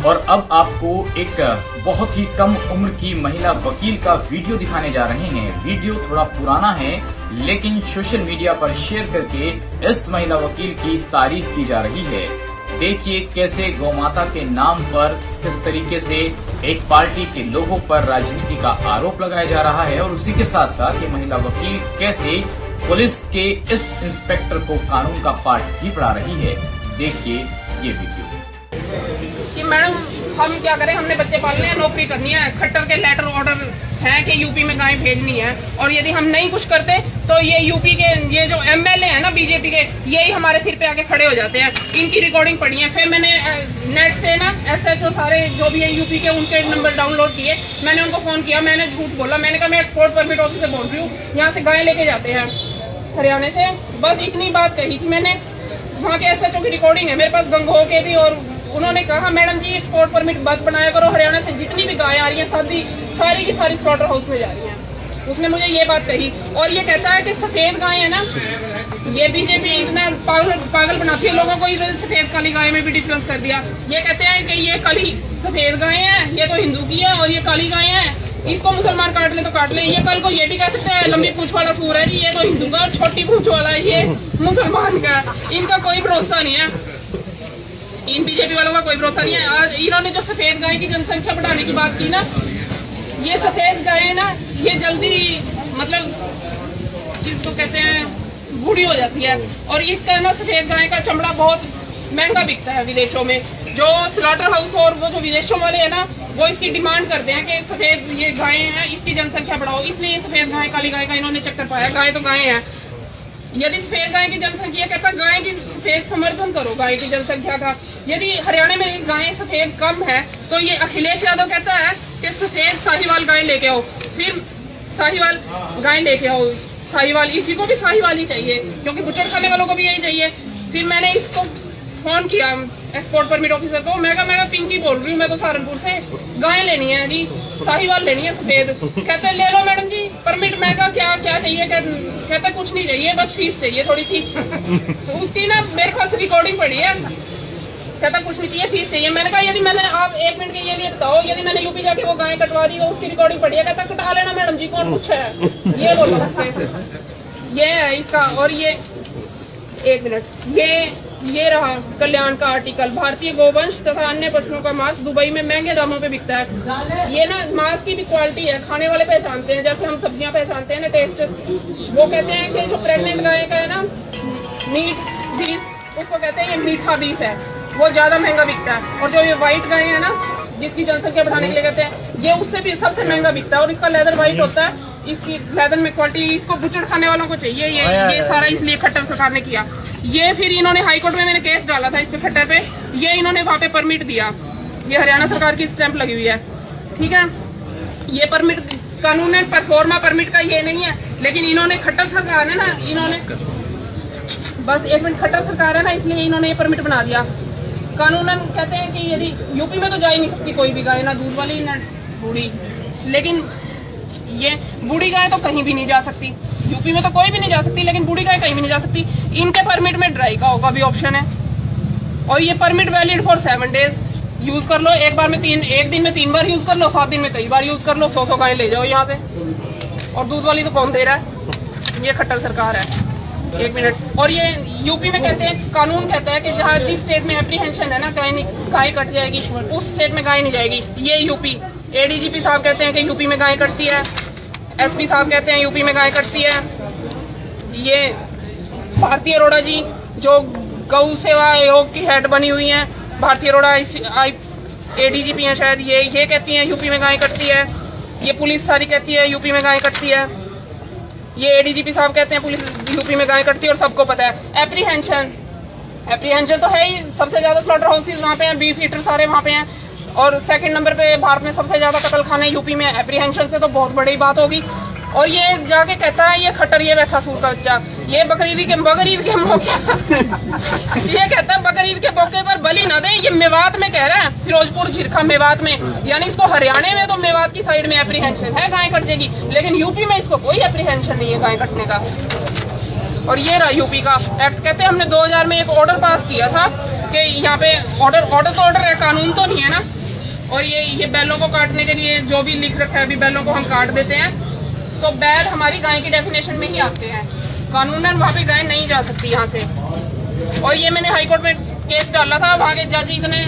और अब आपको एक बहुत ही कम उम्र की महिला वकील का वीडियो दिखाने जा रहे हैं। वीडियो थोड़ा पुराना है लेकिन सोशल मीडिया पर शेयर करके इस महिला वकील की तारीफ की जा रही है। देखिए कैसे गौमाता के नाम पर किस तरीके से एक पार्टी के लोगों पर राजनीति का आरोप लगाया जा रहा है और उसी के साथ साथ ये महिला वकील कैसे पुलिस के इस इंस्पेक्टर को कानून का पाठ भी पढ़ा रही है। देखिए ये वीडियो। कि मैडम हम क्या करें, हमने बच्चे पालने हैं, नौकरी करनी है, खट्टर के लेटर ऑर्डर है कि यूपी में गायें भेजनी है और यदि हम नहीं कुछ करते तो ये यूपी के ये जो एमएलए है ना बीजेपी के, यही हमारे सिर पे आके खड़े हो जाते हैं। इनकी रिकॉर्डिंग पड़ी है। फिर मैंने नेट से ना एसएचओ सारे जो भी है यूपी के उनके नंबर डाउनलोड किए। मैंने उनको फोन किया, मैंने झूठ बोला, मैंने कहा मैं एक्सपोर्ट परमिट ऑफिस से बोल रही हूँ, यहाँ से गायें लेके जाते हैं हरियाणा से। बस इतनी बात कही थी मैंने। वहाँ के एसएचओ की रिकॉर्डिंग है मेरे पास, गंगो के भी, और उन्होंने कहा मैडम जी एक्सपोर्ट परमिट मत बनाया करो, हरियाणा से जितनी भी गायें आ रही है सारी की सारी स्लॉटर हाउस में जा रही हैं। उसने मुझे ये बात कही और ये कहता है कि सफेद गायें है ना, ये बीजेपी इतना पागल बनाती है लोगों को, सफेद काली गाय में भी डिफरेंस कर दिया। ये कहते हैं कि ये काली सफेद गायें हैं, ये तो हिंदू की है, और ये काली गायें हैं, इसको मुसलमान काट ले तो काट ले। ये कल को ये भी कह सकते हैं लंबी पूंछ वाला सूर है जी, ये तो हिंदू का, और छोटी पूंछ वाला है ये मुसलमान का। इनका कोई भरोसा नहीं है, इन बीजेपी वालों का कोई भरोसा नहीं है। आज इन्होंने जो सफेद गाय की जनसंख्या बढ़ाने की बात की ना, ये सफेद गाय ना ये जल्दी मतलब जिसको कहते हैं बूढ़ी हो जाती है, और इसका ना सफेद गाय का चमड़ा बहुत महंगा बिकता है विदेशों में। जो स्लॉटर हाउस और वो जो विदेशों वाले हैं ना, वो इसकी डिमांड करते हैं कि सफेद ये गायें हैं, इसकी जनसंख्या बढ़ाओ, इसलिए ये सफेद गाय काली गाय का इन्होंने चक्कर पाया। गाय तो गाय है, यदि सफेद गाय की जनसंख्या, कहता गाय की सफेद समर्थन करो गाय की जनसंख्या का। यदि हरियाणा में गायें सफेद कम है तो ये अखिलेश यादव कहता है कि सफेद साहिवाल गाय लेके आओ, फिर साहिवाल गाय लेके आओ, साहिवाल, इसी को भी साहिवाल ही चाहिए क्योंकि बुचड़ खाने वालों को भी यही चाहिए। फिर मैंने इसको फोन किया एक्सपोर्ट परमिट ऑफिसर को, मैं कहा पिंकी बोल रही हूँ, मैं तो सहारनपुर से, गायें लेनी है जी, साहिवाल लेनी है सफेद। कहते ले लो मैडम जी परमिट। मैं कहा क्या चाहिए? कहता कुछ नहीं चाहिए, बस फीस चाहिए थोड़ी सी। तो उसकी ना मेरे पास रिकॉर्डिंग पड़ी है, कहता कुछ नहीं चाहिए, फीस चाहिए। मैंने कहा यदि मैंने, आप एक मिनट के लिए बताओ, यदि मैंने यूपी जाके वो गाय कटवा दी, उसकी रिकॉर्डिंग पड़ी है, कहता कटा लेना मैडम जी, कौन पूछा है, ये बोलो उसने। ये है इसका, और ये एक मिनट, ये रहा कल्याण का आर्टिकल, भारतीय गोवंश तथा अन्य पशुओं का मांस दुबई में महंगे दामों पे बिकता है। ये ना मांस की भी क्वालिटी है, खाने वाले पहचानते हैं, जैसे हम सब्जियां पहचानते हैं ना टेस्ट। वो कहते हैं कि जो प्रेग्नेंट गाय का है ना मीट बीफ, उसको कहते हैं ये मीठा बीफ है, वो ज्यादा महंगा बिकता है। और जो ये व्हाइट गाय है ना, जिसकी जनसंख्या बढ़ाने के लिए कहते हैं, ये उससे भी सबसे महंगा बिकता है, और इसका लेदर व्हाइट होता है, इसकी लेदर में क्वालिटी, इसको बुचड़ खाने वालों को चाहिए। ये सारा इसलिए खट्टर सरकार ने किया। ये फिर इन्होंने हाईकोर्ट में मैंने केस डाला था इस पे खट्टर पे, ये इन्होंने वहाँ पे परमिट दिया, ये हरियाणा सरकार की स्टैंप लगी हुई है, ठीक है। ये परमिट कानून है, परफॉर्मा परमिट का ये नहीं है, लेकिन इन्होंने खट्टर सरकार है ना, इन्होंने बस एक मिनट, खट्टर सरकार है ना, इसलिए इन्होंने ये परमिट बना दिया। कानूनन कहते हैं कि यदि यूपी में तो जा ही नहीं सकती कोई भी गाय, ना दूध वाली ना बूढ़ी, लेकिन ये बूढ़ी गाय तो कहीं भी नहीं जा सकती, यूपी में तो कोई भी नहीं जा सकती, लेकिन बूढ़ी गाय कहीं भी नहीं जा सकती। इनके परमिट में ड्राई गाँव का भी ऑप्शन है, और ये permit valid for 7 days, use कर लो, एक दिन में 3 बार यूज कर लो, 7 दिन में कई बार यूज कर लो, 100 गाय ले जाओ यहाँ से। और दूध वाली तो कौन दे रहा है, ये खट्टर सरकार है। एक मिनट, और ये यूपी में कहते हैं, कानून कहता है कि जहाँ जिस स्टेट में एप्रीहेंशन है ना, गाय कट जाएगी, उस स्टेट में गाय नहीं जाएगी। ये यूपी एडीजीपी साहब कहते हैं कि यूपी में गाय कटती है, एसपी साहब कहते हैं यूपी में गाय कटती है। ये भारती अरोड़ा जी जो गौ सेवा आयोग की हेड बनी हुई हैं, भारती अरोड़ा एडीजीपी हैं शायद, ये कहती हैं यूपी में गाय कटती है। ये पुलिस सारी कहती है यूपी में गाय कटती है। ये एडीजीपी साहब कहते हैं पुलिस यूपी में गाय कटती है, और सबको पता है। एप्रीहेंशन तो है ही, सबसे ज्यादा स्लॉटर हाउसेज वहाँ पे हैं, बीफ ईटर सारे वहाँ पे हैं, और सेकंड नंबर पे भारत में सबसे ज्यादा कत्ल खाने यूपी में। एप्रीहेंशन से तो बहुत बड़ी बात होगी। और ये जाके कहता है ये खट्टर, ये बैठा सूर का बच्चा, ये बकरीद के मौके ये कहता है बकरीद के मौके पर बलि ना दे। ये मेवात में कह रहा है, फिरोजपुर झिरखा मेवात में, यानी इसको हरियाणा में तो मेवात की साइड में एप्रीहेंशन है गाय कट जाएगी, लेकिन यूपी में इसको कोई एप्रीहेंशन नहीं है गाय कटने का। और ये रहा यूपी का एक्ट। कहते हैं हमने 2000 में एक ऑर्डर पास किया था कि यहाँ पे ऑर्डर है, कानून तो नहीं है ना, और ये बैलों को काटने के लिए जो भी लिख रखा है अभी बैलों को हम काट देते हैं, तो बैल हमारी गाय की डेफिनेशन में ही आते हैं, कानूनन वहाँ पे गाय नहीं जा सकती यहाँ से। और ये मैंने हाई कोर्ट में केस डाला था, वहाँ के जज इतने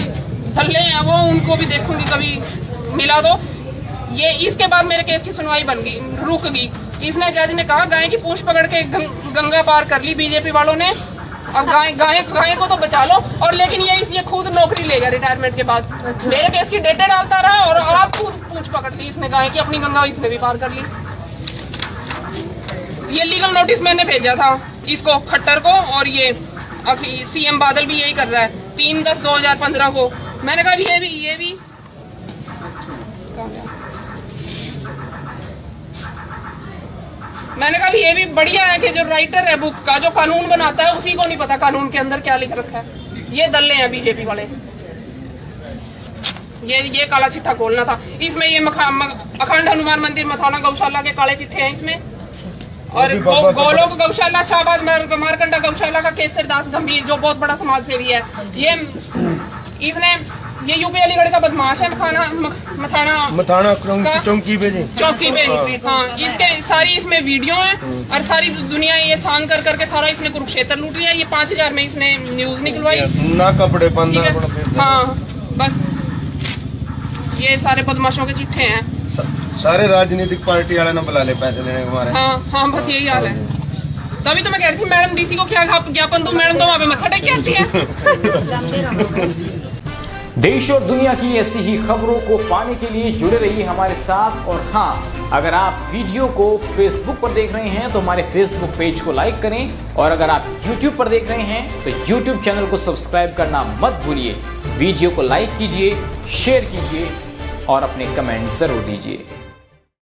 धल्ले हैं वो, उनको भी देखूंगी कभी मिला दो। ये इसके बाद मेरे केस की सुनवाई बन गई, रुक गई। इसने जज ने कहा गाय की पूंछ पकड़ के गंगा पार कर ली बीजेपी वालों ने, अब गाय को तो बचा लो। और लेकिन ये खुद नौकरी ले गया रिटायरमेंट के बाद। मेरे केस की डेटे डालता रहा और आप खुद पूंछ पकड़ ली इसने गाय की, अपनी गंगा इसने भी पार कर ली। ये लीगल नोटिस मैंने भेजा था इसको, खट्टर को, और ये सीएम बादल भी यही कर रहा है 3/10/2015 को। मैंने कहा ये भी मैंने कहा ये भी बढ़िया है कि जो राइटर है बुक का, जो कानून बनाता है, उसी को नहीं पता कानून के अंदर क्या लिख रखा है। ये दल्ले हैं बीजेपी वाले। ये काला चिट्ठा खोलना था इसमें। ये अखंड हनुमान मंदिर मथाना गौशाला के काले चिट्ठे हैं इसमें, और गोलोक गौशाला, शाहबाद मारकंडा गौशाला का केसर दास गंभीर जो बहुत बड़ा समाज सेवी है। ये यूपी अलीगढ़ का बदमाश है, मथाना चौकी पे। हाँ, इसके सारी इसमें वीडियो है और सारी दुनिया ये सांग कर करके सारा इसने कुरुक्षेत्र लूट लिया। ये 5000 में इसने न्यूज निकलवाई ना, कपड़े हाँ, बस ये सारे बदमाशों के चिट्ठे हैं। सारे राजनीतिक पार्टी वाले ना बुला ले पैसे लेने को हमारे। हाँ, बस यही हाल है। तभी तो मैं कह रही थी मैडम डीसी को क्या ज्ञापन दूं, मैडम तो वहाँ पे मत्था टेक के आती है। देश और दुनिया की ऐसी ही खबरों को पाने के लिए जुड़े रहिए हमारे साथ। और हाँ, अगर आप वीडियो को फेसबुक पर देख रहे हैं तो हमारे फेसबुक पेज को लाइक करें, और अगर आप यूट्यूब पर देख रहे हैं तो यूट्यूब चैनल को सब्सक्राइब करना मत भूलिए। वीडियो को लाइक कीजिए, शेयर कीजिए और अपने कमेंट जरूर दीजिए।